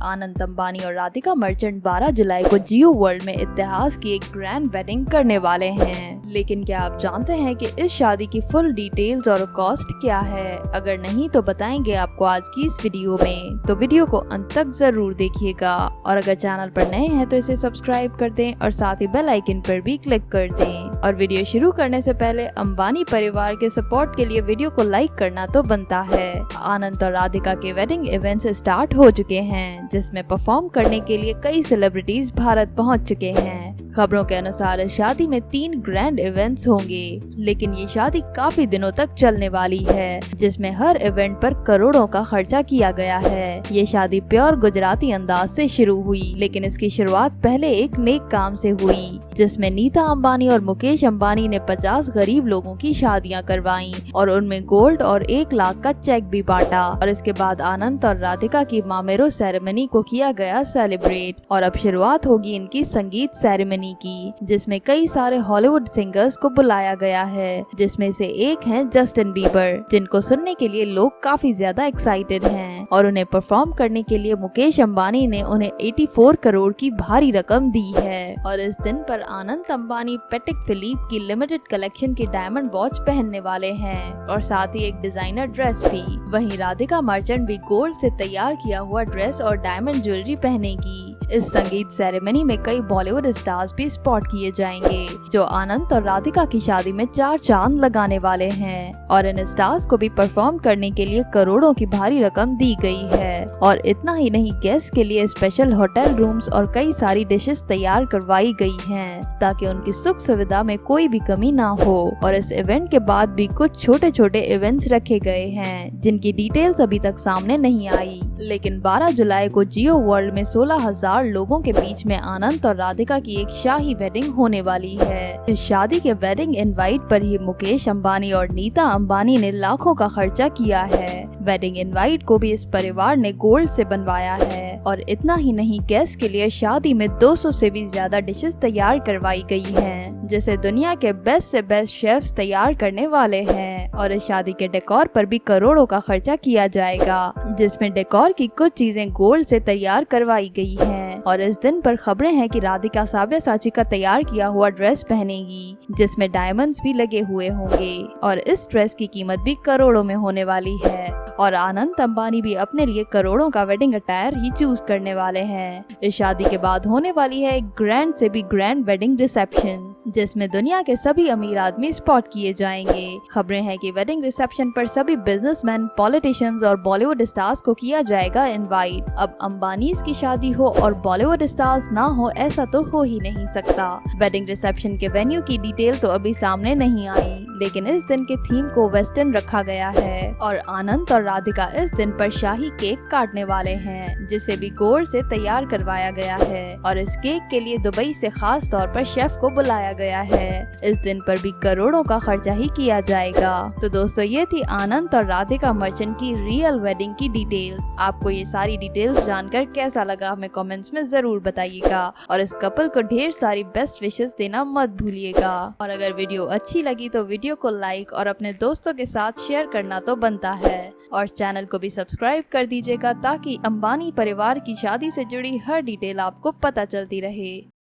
आनंद अंबानी और राधिका मर्चेंट 12 जुलाई को जियो वर्ल्ड में इतिहास की एक ग्रैंड वेडिंग करने वाले हैं। लेकिन क्या आप जानते हैं कि इस शादी की फुल डिटेल्स और कॉस्ट क्या है? अगर नहीं तो बताएंगे आपको आज की इस वीडियो में, तो वीडियो को अंत तक जरूर देखिएगा। और अगर चैनल पर नए हैं तो इसे सब्सक्राइब कर दें और साथ ही बेल आइकन पर भी क्लिक कर दें। और वीडियो शुरू करने से पहले अंबानी परिवार के सपोर्ट के लिए वीडियो को लाइक करना तो बनता है। आनंद और राधिका के वेडिंग इवेंट्स स्टार्ट हो चुके हैं, जिसमें परफॉर्म करने के लिए कई सेलिब्रिटीज भारत पहुंच चुके हैं। खबरों के अनुसार इस शादी में 3 ग्रैंड इवेंट्स होंगे, लेकिन ये शादी काफी दिनों तक चलने वाली है, जिसमें हर इवेंट पर करोड़ों का खर्चा किया गया है। ये शादी प्योर गुजराती अंदाज से शुरू हुई, लेकिन इसकी शुरुआत पहले एक नेक काम से हुई, जिसमें नीता अंबानी और मुकेश अंबानी ने 50 गरीब लोगों की शादियां करवाई और उनमें गोल्ड और 1 लाख का चेक भी बांटा। और इसके बाद आनंद और राधिका की मामेरो सेरेमनी को किया गया सेलिब्रेट। और अब शुरुआत होगी इनकी संगीत सेरेमनी की, जिसमें कई सारे हॉलीवुड सिंगर्स को बुलाया गया है, जिसमें से एक हैं जस्टिन बीबर, जिनको सुनने के लिए लोग काफी ज्यादा एक्साइटेड हैं। और उन्हें परफॉर्म करने के लिए मुकेश अंबानी ने उन्हें 84 करोड़ की भारी रकम दी है। और इस दिन पर आनंद अंबानी पैटेक फिलिप की लिमिटेड कलेक्शन की डायमंड वॉच पहनने वाले हैं और साथ ही एक डिजाइनर ड्रेस भी। वहीं राधिका मर्चेंट भी गोल्ड से तैयार किया हुआ ड्रेस और डायमंड ज्वेलरी पहनेगी। इस संगीत सेरेमनी में कई बॉलीवुड स्टार्स भी स्पॉट किए जाएंगे, जो आनंद और राधिका की शादी में 4 चांद लगाने वाले हैं। और इन स्टार्स को भी परफॉर्म करने के लिए करोड़ों की भारी रकम दी गई है। और इतना ही नहीं, गेस्ट के लिए स्पेशल होटल रूम्स और कई सारी डिशेस तैयार करवाई गई हैं, ताकि उनकी सुख सुविधा में कोई भी कमी ना हो। और इस इवेंट के बाद भी कुछ छोटे छोटे इवेंट्स रखे गए हैं, जिनकी डिटेल्स अभी तक सामने नहीं आई। लेकिन 12 जुलाई को जियो वर्ल्ड में 16,000 लोगों के बीच में आनंद और राधिका की एक शाही वेडिंग होने वाली है। इस शादी के वेडिंग इनवाइट पर ही मुकेश अंबानी और नीता अंबानी ने लाखों का खर्चा किया है। वेडिंग इनवाइट को भी इस परिवार ने गोल्ड से बनवाया है। और इतना ही नहीं, गेस्ट के लिए शादी में 200 से भी ज्यादा डिशेस तैयार करवाई गई हैं, जिसे दुनिया के बेस्ट से बेस्ट शेफ्स तैयार करने वाले हैं। और इस शादी के डेकोर पर भी करोड़ों का खर्चा किया जाएगा, जिसमें डेकोर की कुछ चीजें गोल्ड से तैयार करवाई गई हैं। और इस दिन पर खबरें हैं कि राधिका साब्यासाची का तैयार किया हुआ ड्रेस पहनेगी, जिसमें डायमंड्स भी लगे हुए होंगे। और इस ड्रेस की कीमत भी करोड़ों में होने वाली है। और आनंद अंबानी भी अपने लिए करोड़ों का वेडिंग अटायर ही चूज करने वाले हैं। इस शादी के बाद होने वाली है एक ग्रैंड से भी ग्रैंड वेडिंग रिसेप्शन, जिसमें दुनिया के सभी अमीर आदमी स्पॉट किए जाएंगे। खबरें हैं कि वेडिंग रिसेप्शन पर सभी बिजनेसमैन, पॉलिटिशियंस और बॉलीवुड स्टार्स को किया जाएगा इनवाइट। अब अंबानीज की शादी हो और बॉलीवुड स्टार्स ना हो, ऐसा तो हो ही नहीं सकता। वेडिंग रिसेप्शन के वेन्यू की डिटेल तो अभी सामने नहीं आई, लेकिन इस दिन के थीम को वेस्टर्न रखा गया है। और आनंद और राधिका इस दिन पर शाही केक काटने वाले हैं, जिसे भी गोल्ड से तैयार करवाया गया है। और इस केक के लिए दुबई से खास तौर पर शेफ को बुलाया गया है। इस दिन पर भी करोड़ों का खर्चा ही किया जाएगा। तो दोस्तों, ये थी आनंद और राधिका मर्चेंट की रियल वेडिंग की डिटेल्स। आपको ये सारी डिटेल्स जानकर कैसा लगा, हमें कमेंट्स में जरूर बताइएगा। और इस कपल को ढेर सारी बेस्ट विशेस देना मत भूलिएगा। और अगर वीडियो अच्छी लगी तो वीडियो को लाइक और अपने दोस्तों के साथ शेयर करना तो बनता है। और चैनल को भी सब्सक्राइब कर दीजिएगा, ताकि अंबानी परिवार की शादी से जुड़ी हर डिटेल आपको पता चलती रहे।